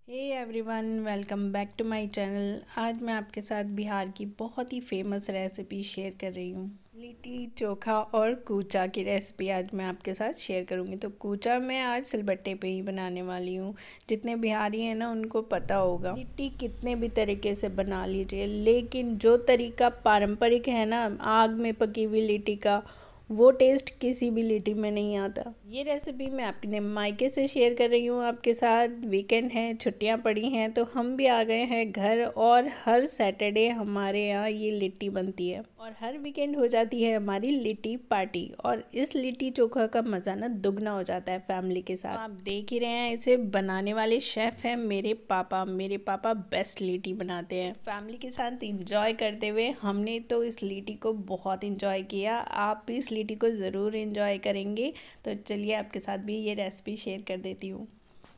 Hey everyone, welcome back to my channel. आज मैं आपके साथ बिहार की बहुत ही फेमस रेसिपी शेयर कर रही हूँ। लिट्टी चोखा और कूचा की रेसिपी आज मैं आपके साथ शेयर करूँगी। तो कूचा मैं आज सिलबट्टे पे ही बनाने वाली हूँ। जितने बिहारी हैं ना उनको पता होगा। लिट्टी कितने भी तरीके से बना लीजिए, लेकिन जो तरीका पारंपरिक है ना आग में पकी हुई लिट्टी का, वो टेस्ट किसी भी लिट्टी में नहीं आता। ये रेसिपी मैं अपने मायके से शेयर कर रही हूँ आपके साथ। वीकेंड है, छुट्टियाँ पड़ी हैं, तो हम भी आ गए हैं घर और हर सैटरडे हमारे यहाँ ये लिट्टी बनती है और हर वीकेंड हो जाती है हमारी लिट्टी पार्टी। और इस लिट्टी चोखा का मज़ा ना दुगना हो जाता है फैमिली के साथ। आप देख ही रहे हैं, इसे बनाने वाले शेफ़ हैं मेरे पापा। मेरे पापा बेस्ट लिट्टी बनाते हैं। फैमिली के साथ इंजॉय करते हुए हमने तो इस लिट्टी को बहुत इंजॉय किया। आप भी इस लिट्टी को ज़रूर इंजॉय करेंगे। तो चलिए आपके साथ भी ये रेसिपी शेयर कर देती हूँ।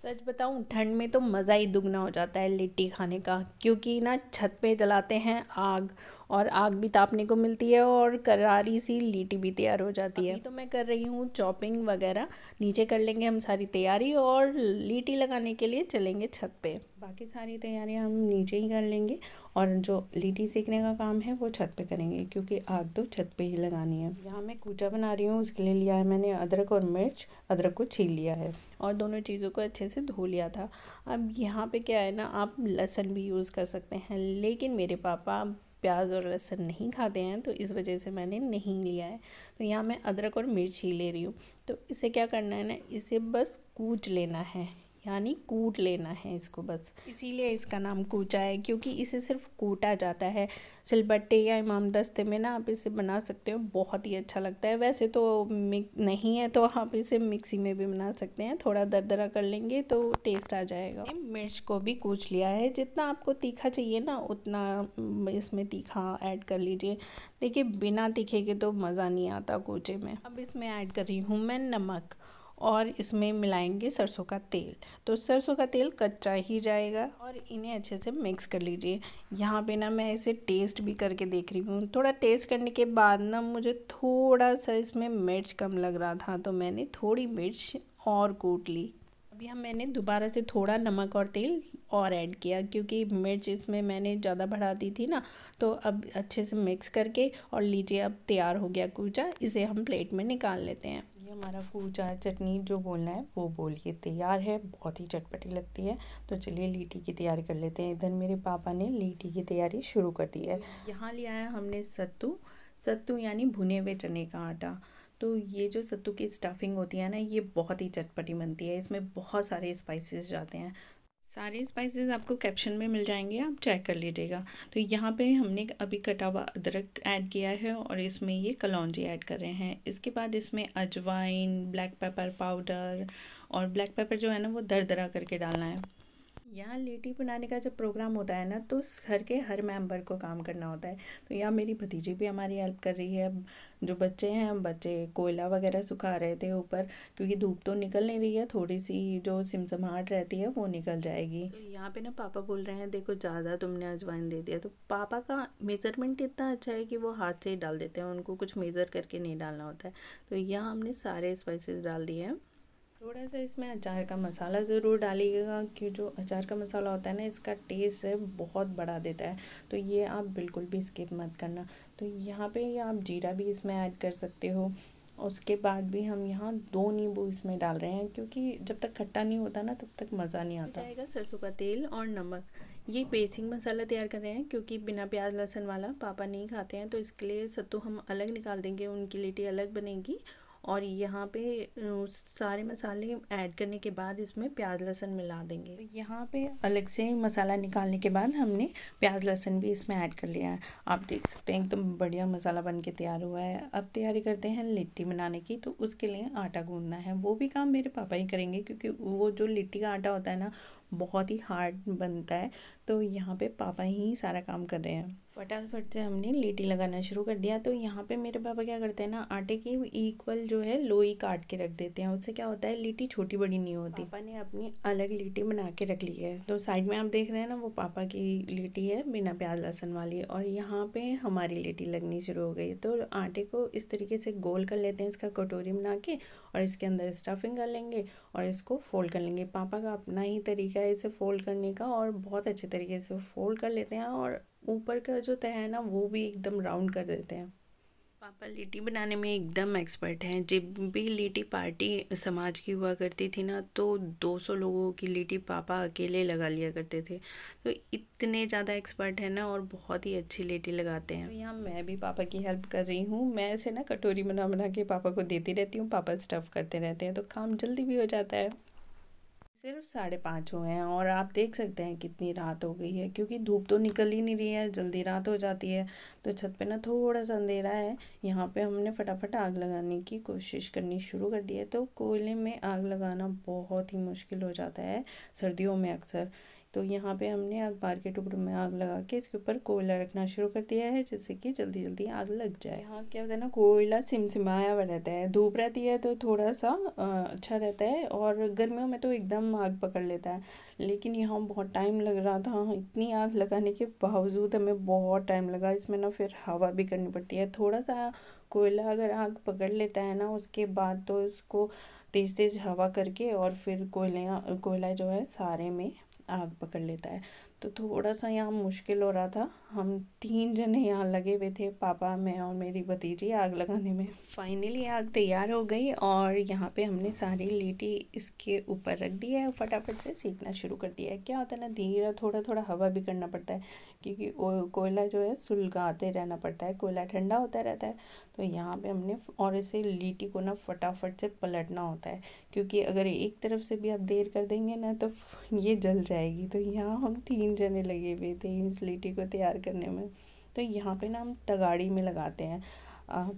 सच बताऊँ, ठंड में तो मज़ा ही दुगना हो जाता है लिट्टी खाने का, क्योंकि ना छत पे जलाते हैं आग और आग भी तापने को मिलती है और करारी सी लिट्टी भी तैयार हो जाती है। अभी तो मैं कर रही हूँ चॉपिंग वगैरह, नीचे कर लेंगे हम सारी तैयारी और लिट्टी लगाने के लिए चलेंगे छत पे। बाकी सारी तैयारियाँ हम नीचे ही कर लेंगे और जो लिट्टी सेकने का काम है वो छत पे करेंगे, क्योंकि आग तो छत पे ही लगानी है। यहाँ मैं कूचा बना रही हूँ, उसके लिए लिया है मैंने अदरक और मिर्च। अदरक को छील लिया है और दोनों चीज़ों को अच्छे से धो लिया था। अब यहाँ पे क्या है ना, आप लहसुन भी यूज़ कर सकते हैं, लेकिन मेरे पापा प्याज और लहसुन नहीं खाते हैं, तो इस वजह से मैंने नहीं लिया है। तो यहाँ मैं अदरक और मिर्च ही ले रही हूँ। तो इसे क्या करना है ना, इसे बस कूच लेना है, यानी कूट लेना है इसको बस। इसीलिए इसका नाम कूचा है, क्योंकि इसे सिर्फ कूटा जाता है। सिलबट्टे या इमामदस्ते में ना आप इसे बना सकते हो, बहुत ही अच्छा लगता है। वैसे तो नहीं है तो आप इसे मिक्सी में भी बना सकते हैं, थोड़ा दरदरा कर लेंगे तो टेस्ट आ जाएगा। मिर्च को भी कूच लिया है, जितना आपको तीखा चाहिए ना उतना इसमें तीखा ऐड कर लीजिए। देखिए, बिना तीखे के तो मज़ा नहीं आता कूचे में। अब इसमें ऐड कर रही हूँ मैं नमक और इसमें मिलाएंगे सरसों का तेल। तो सरसों का तेल कच्चा ही जाएगा और इन्हें अच्छे से मिक्स कर लीजिए। यहाँ पे ना मैं इसे टेस्ट भी करके देख रही हूँ। थोड़ा टेस्ट करने के बाद ना मुझे थोड़ा सा इसमें मिर्च कम लग रहा था, तो मैंने थोड़ी मिर्च और कूट ली। अभी हम मैंने दोबारा से थोड़ा नमक और तेल और ऐड किया, क्योंकि मिर्च इसमें मैंने ज़्यादा बढ़ा दी थी ना। तो अब अच्छे से मिक्स करके और लीजिए, अब तैयार हो गया कूचा। इसे हम प्लेट में निकाल लेते हैं। ये हमारा कूचा चटनी जो बोलना है वो बोलिए तैयार है, बहुत ही चटपटी लगती है। तो चलिए लिट्टी की तैयारी कर लेते हैं। इधर मेरे पापा ने लिट्टी की तैयारी शुरू कर दी है। यहाँ लिया है हमने सत्तू। सत्तू यानी भुने हुए चने का आटा। तो ये जो सत्तू की स्टफिंग होती है ना, ये बहुत ही चटपटी बनती है। इसमें बहुत सारे स्पाइसेस जाते हैं। सारे स्पाइसेस आपको कैप्शन में मिल जाएंगे, आप चेक कर लीजिएगा। तो यहाँ पे हमने अभी कटा हुआ अदरक ऐड किया है और इसमें ये कलौंजी ऐड कर रहे हैं। इसके बाद इसमें अजवाइन, ब्लैक पेपर पाउडर, और ब्लैक पेपर जो है ना वो दरदरा करके डालना है। यहाँ लिट्टी बनाने का जब प्रोग्राम होता है ना, तो घर के हर मेंबर को काम करना होता है। तो यहाँ मेरी भतीजी भी हमारी हेल्प कर रही है। जो बच्चे हैं, बच्चे कोयला वगैरह सुखा रहे थे ऊपर, क्योंकि धूप तो निकल नहीं रही है, थोड़ी सी जो सिमसमाहट रहती है वो निकल जाएगी। तो यहाँ पे ना पापा बोल रहे हैं, देखो ज़्यादा तुमने अजवाइन दे दिया। तो पापा का मेज़रमेंट इतना अच्छा है कि वो हाथ से ही डाल देते हैं, उनको कुछ मेज़र करके नहीं डालना होता है। तो यहाँ हमने सारे स्पाइसेस डाल दिए हैं। थोड़ा सा इसमें अचार का मसाला ज़रूर डालिएगा, कि जो अचार का मसाला होता है ना, इसका टेस्ट है बहुत बढ़ा देता है। तो ये आप बिल्कुल भी स्किप मत करना। तो यहाँ पे आप जीरा भी इसमें ऐड कर सकते हो। उसके बाद भी हम यहाँ 2 नींबू इसमें डाल रहे हैं, क्योंकि जब तक खट्टा नहीं होता ना तब तक मज़ा नहीं आता। जाएगा सरसों का तेल और नमक। ये बेसिक मसाला तैयार कर रहे हैं, क्योंकि बिना प्याज लहसुन वाला पापा नहीं खाते हैं, तो इसके लिए सत्तू हम अलग निकाल देंगे, उनकी लिट्टी अलग बनेगी। और यहाँ पे सारे मसाले ऐड करने के बाद इसमें प्याज लहसुन मिला देंगे। तो यहाँ पे अलग से मसाला निकालने के बाद हमने प्याज लहसुन भी इसमें ऐड कर लिया है। आप देख सकते हैं एकदम बढ़िया मसाला बन के तैयार हुआ है। अब तैयारी करते हैं लिट्टी बनाने की। तो उसके लिए आटा गूंदना है, वो भी काम मेरे पापा ही करेंगे, क्योंकि वो जो लिट्टी का आटा होता है ना बहुत ही हार्ड बनता है। तो यहाँ पे पापा ही सारा काम कर रहे हैं। फटाफट से हमने लीटी लगाना शुरू कर दिया। तो यहाँ पे मेरे पापा क्या करते हैं ना, आटे की इक्वल जो है लोई काट के रख देते हैं। उससे क्या होता है, लीटी छोटी बड़ी नहीं होती। पापा ने अपनी अलग लीटी बना के रख ली है। तो साइड में आप देख रहे हैं ना, वो पापा की लीटी है बिना प्याज लहसुन वाली, और यहाँ पे हमारी लीटी लगनी शुरू हो गई। तो आटे को इस तरीके से गोल कर लेते हैं, इसका कटोरी बना के, और इसके अंदर स्टफिंग कर लेंगे और इसको फोल्ड कर लेंगे। पापा का अपना ही तरीका है इसे फोल्ड करने का, और बहुत अच्छे तरीके से फोल्ड कर लेते हैं, और ऊपर का जो तह है ना वो भी एकदम राउंड कर देते हैं। पापा लिट्टी बनाने में एकदम एक्सपर्ट हैं। जब भी लिट्टी पार्टी समाज की हुआ करती थी ना, तो 200 लोगों की लिट्टी पापा अकेले लगा लिया करते थे। तो इतने ज़्यादा एक्सपर्ट हैं ना, और बहुत ही अच्छी लिट्टी लगाते हैं। तो यहाँ मैं भी पापा की हेल्प कर रही हूँ। मैं ऐसे ना कटोरी बना बना के पापा को देती रहती हूँ, पापा स्टफ़ करते रहते हैं, तो काम जल्दी भी हो जाता है। सिर्फ 5:30 हुए हैं, और आप देख सकते हैं कितनी रात हो गई है, क्योंकि धूप तो निकल ही नहीं रही है, जल्दी रात हो जाती है। तो छत पे ना थोड़ा सा अंधेरा है। यहाँ पे हमने फटाफट आग लगाने की कोशिश करनी शुरू कर दी है। तो कोयले में आग लगाना बहुत ही मुश्किल हो जाता है सर्दियों में अक्सर। तो यहाँ पे हमने अखबार के टुकड़ों में आग लगा के इसके ऊपर कोयला रखना शुरू कर दिया है, जिससे कि जल्दी जल्दी आग लग जाए। यहाँ क्या होता है ना, कोयला सिमसिमाया हुआ रहता है। धूप रहती है तो थोड़ा सा अच्छा रहता है, और गर्मियों में तो एकदम आग पकड़ लेता है। लेकिन यहाँ बहुत टाइम लग रहा था। इतनी आग लगाने के बावजूद हमें बहुत टाइम लगा। इसमें ना फिर हवा भी करनी पड़ती है। थोड़ा सा कोयला अगर आग पकड़ लेता है ना, उसके बाद तो इसको तेज़ तेज़ हवा करके, और फिर कोयला जो है सारे में आग पकड़ लेता है। तो थोड़ा सा यहाँ मुश्किल हो रहा था। हम 3 जने यहाँ लगे हुए थे, पापा, मैं और मेरी भतीजी, आग लगाने में। फाइनली आग तैयार हो गई, और यहाँ पे हमने सारी लीटी इसके ऊपर रख दी है, फटाफट से सेकना शुरू कर दिया है। क्या होता है ना, धीरे थोड़ा थोड़ा हवा भी करना पड़ता है, क्योंकि कोयला जो है सुलगाते रहना पड़ता है, कोयला ठंडा होता रहता है। तो यहाँ पे हमने, और इसे लीटी को ना फटाफट से पलटना होता है, क्योंकि अगर एक तरफ से भी आप देर कर देंगे ना तो ये जल जाएगी। तो यहाँ हम 3 जने लगे हुए थे इस लिट्टी को तैयार करने में। तो यहाँ पे ना हम तगाड़ी में लगाते हैं।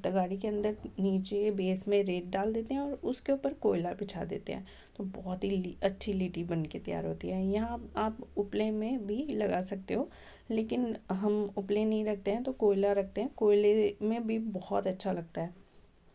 तगाड़ी के अंदर नीचे बेस में रेत डाल देते हैं, और उसके ऊपर कोयला बिछा देते हैं। तो बहुत ही अच्छी लिट्टी बन के तैयार होती है। यहाँ आप उपले में भी लगा सकते हो, लेकिन हम उपले नहीं रखते हैं, तो कोयला रखते हैं। कोयले में भी बहुत अच्छा लगता है।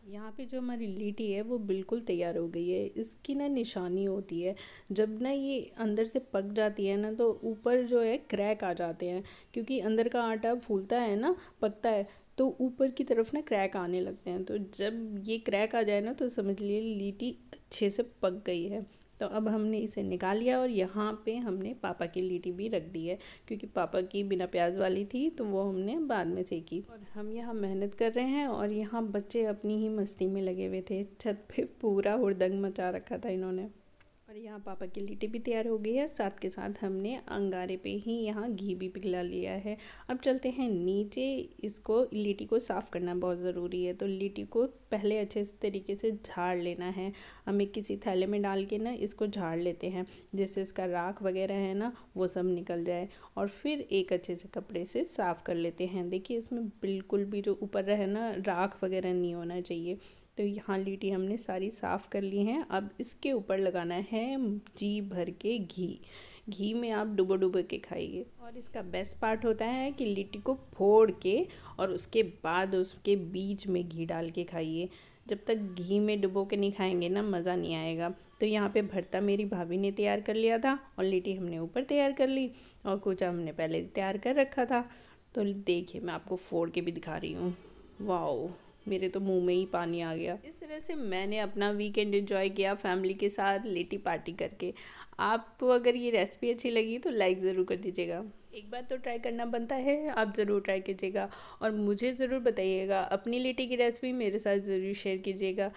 यहाँ पे जो हमारी लीटी है वो बिल्कुल तैयार हो गई है। इसकी ना निशानी होती है, जब ना ये अंदर से पक जाती है ना, तो ऊपर जो है क्रैक आ जाते हैं, क्योंकि अंदर का आटा फूलता है ना, पकता है, तो ऊपर की तरफ ना क्रैक आने लगते हैं। तो जब ये क्रैक आ जाए ना, तो समझ लिए लीटी अच्छे से पक गई है। तो अब हमने इसे निकाल लिया, और यहाँ पे हमने पापा की लीटी भी रख दी है, क्योंकि पापा की बिना प्याज वाली थी, तो वो हमने बाद में सेकी। और हम यहाँ मेहनत कर रहे हैं, और यहाँ बच्चे अपनी ही मस्ती में लगे हुए थे। छत पे पूरा हुड़दंग मचा रखा था इन्होंने। और यहाँ पापा की लिट्टी भी तैयार हो गई है, और साथ के साथ हमने अंगारे पे ही यहाँ घी भी पिघला लिया है। अब चलते हैं नीचे। इसको लिट्टी को साफ़ करना बहुत ज़रूरी है। तो लिट्टी को पहले अच्छे तरीके से झाड़ लेना है। हमें किसी थैले में डाल के ना इसको झाड़ लेते हैं, जिससे इसका राख वगैरह है ना वो सब निकल जाए, और फिर एक अच्छे से कपड़े से साफ़ कर लेते हैं। देखिए इसमें बिल्कुल भी जो ऊपर रहे ना राख वगैरह नहीं होना चाहिए। तो यहाँ लीटी हमने सारी साफ़ कर ली हैं। अब इसके ऊपर लगाना है जी भर के घी। घी में आप डुबो डुबो के खाइए। और इसका बेस्ट पार्ट होता है कि लिट्टी को फोड़ के, और उसके बाद उसके बीच में घी डाल के खाइए। जब तक घी में डुबो के नहीं खाएंगे ना, मज़ा नहीं आएगा। तो यहाँ पे भरता मेरी भाभी ने तैयार कर लिया था, और लिट्टी हमने ऊपर तैयार कर ली, और कूचा हमने पहले तैयार कर रखा था। तो देखिए मैं आपको फोड़ के भी दिखा रही हूँ। वाओ, मेरे तो मुंह में ही पानी आ गया। इस तरह से मैंने अपना वीकेंड एंजॉय किया फैमिली के साथ लिट्टी पार्टी करके। आपको अगर ये रेसिपी अच्छी लगी तो लाइक ज़रूर कर दीजिएगा। एक बार तो ट्राई करना बनता है, आप ज़रूर ट्राई कीजिएगा, और मुझे ज़रूर बताइएगा। अपनी लिट्टी की रेसिपी मेरे साथ ज़रूर शेयर कीजिएगा।